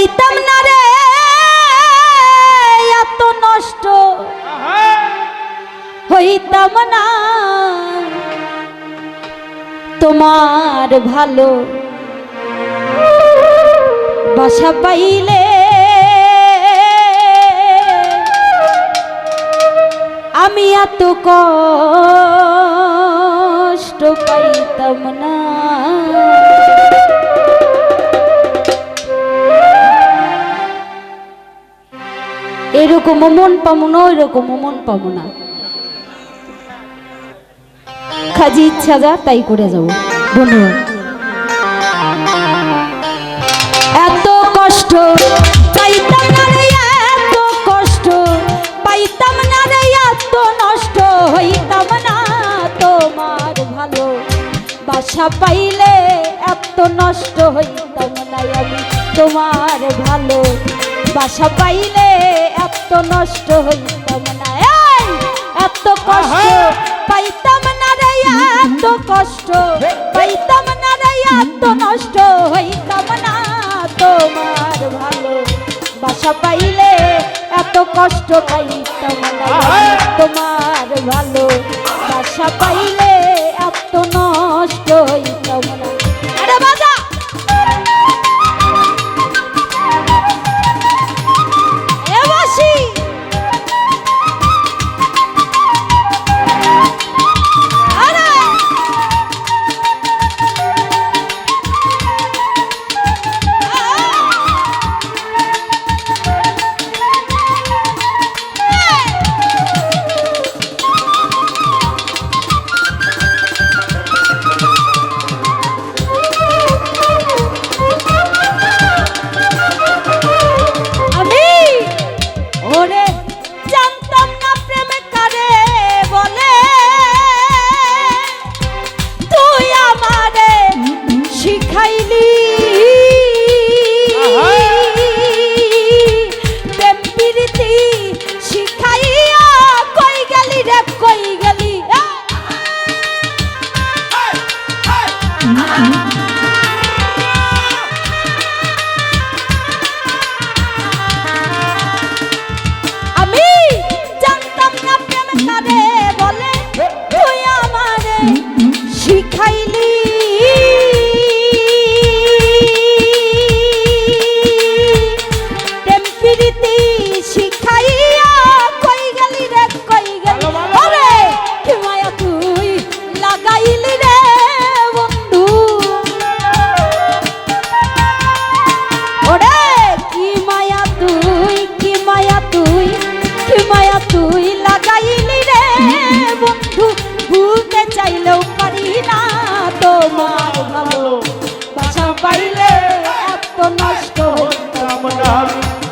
পাইতাম না রে এত নষ্ট হইতাম না তোমার ভালো বাসা পাইলে আমি এত কষ্ট পাইতাম না। এরকম মন পাবো না, ওইরকম মন পাবো না, খাজি ইচ্ছা যা তাই করে যাবো। ধন্যবাদ। এত কষ্ট পাইতাম না রে এত কষ্ট পাইতাম না রে এত নষ্ট হইতাম না তোমার ভালো বাসা পাইলে এত নষ্ট হইতাম না আমি তোমার ভালো বাসা পাইলে এত নষ্ট হইতাম না। এত কষ্ট পাইতাম না রে এত কষ্ট পাইতাম না রে এত নষ্ট হইতাম না তোমার ভালো বাসা পাইলে এত কষ্ট পাইতাম না তোমার ভালো বাসা পাইলে এত নষ্ট হইতাম না। আরে বাজা এ বাসি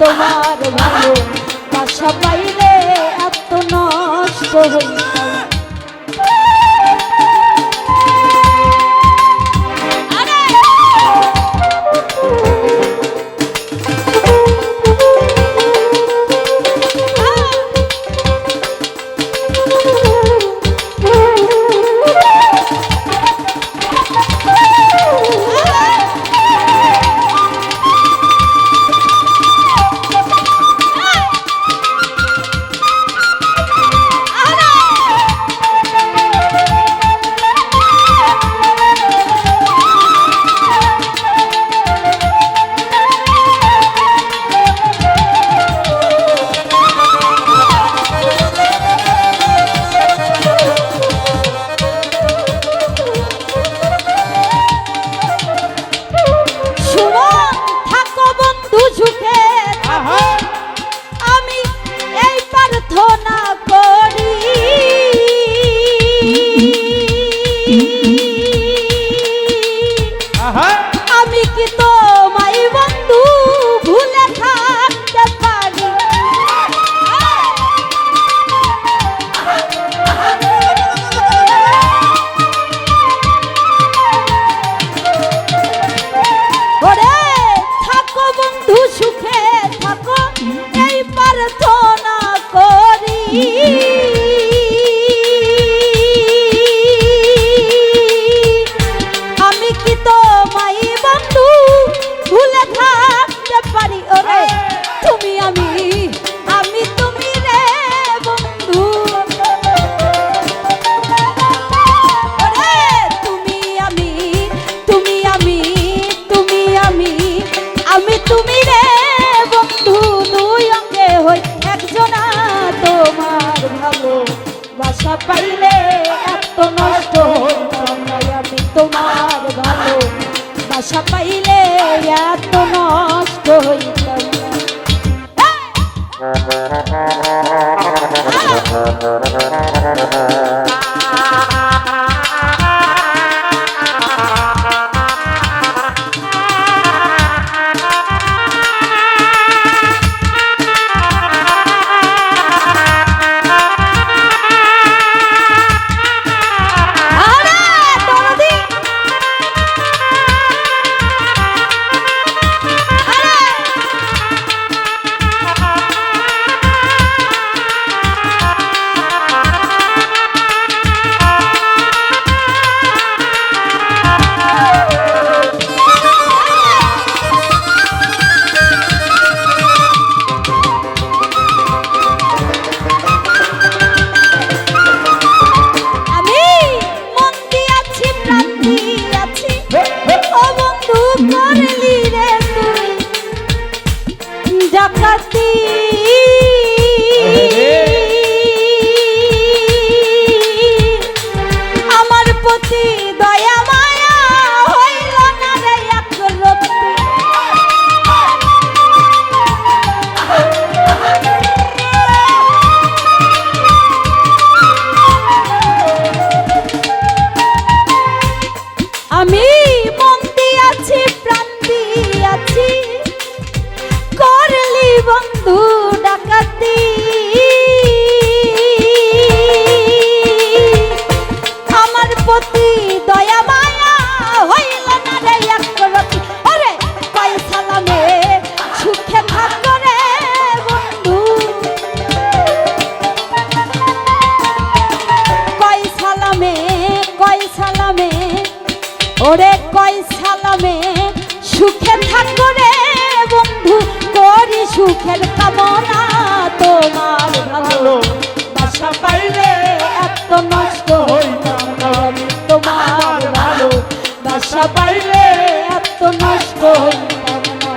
তোমার ভালো বাসা পাইলে এত নষ্ট হইতাম। আমি কি তোমায় বন্ধু বাসা পাইলে এত নষ্ট হইতাম ডাকাতি আমার প্রতি দয়া মায়া হইল না রে একরত্তি আমি মন দিয়াছি প্রাণ দিয়াছি করলি বন্ধু ডাকাতি আমার প্রতি দয়া মায়া হইল না রে একরত্তি ওরে কয় সালামে সুখে থাক রে বন্ধু কয় সালামে ওরে কয় সালামে সুখে থাক রে বন্ধু করি সুখের কামনা তোমার ভালো বাসা পাইলে এত নষ্ট হইতাম না তোমার ভালো বাসা পাইলে এত নষ্ট হইতাম না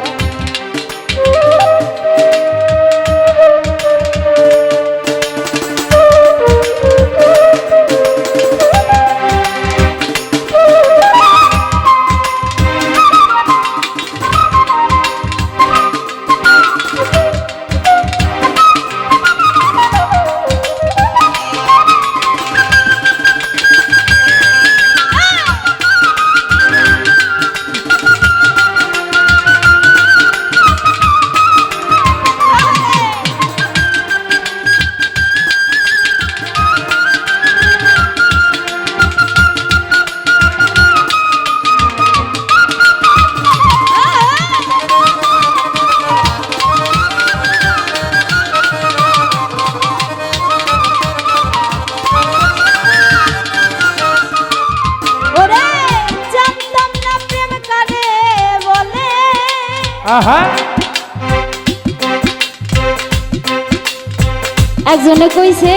একজনে কইছে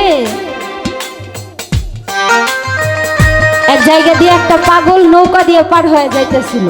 এক জায়গা দিয়ে একটা পাগল নৌকা দিয়ে পার হয়ে যাইতেছিল